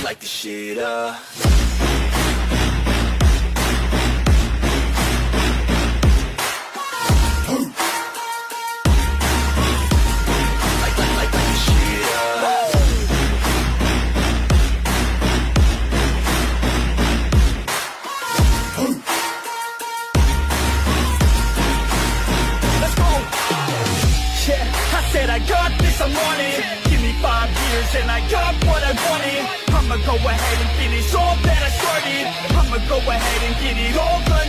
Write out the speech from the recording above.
light the shit up. Light the shit up. Let's go. Yeah, I said I got this, I'm on it. Give me 5 years and I got what I wanted. I'ma go ahead and finish all that I started. I'ma go ahead and get it all done.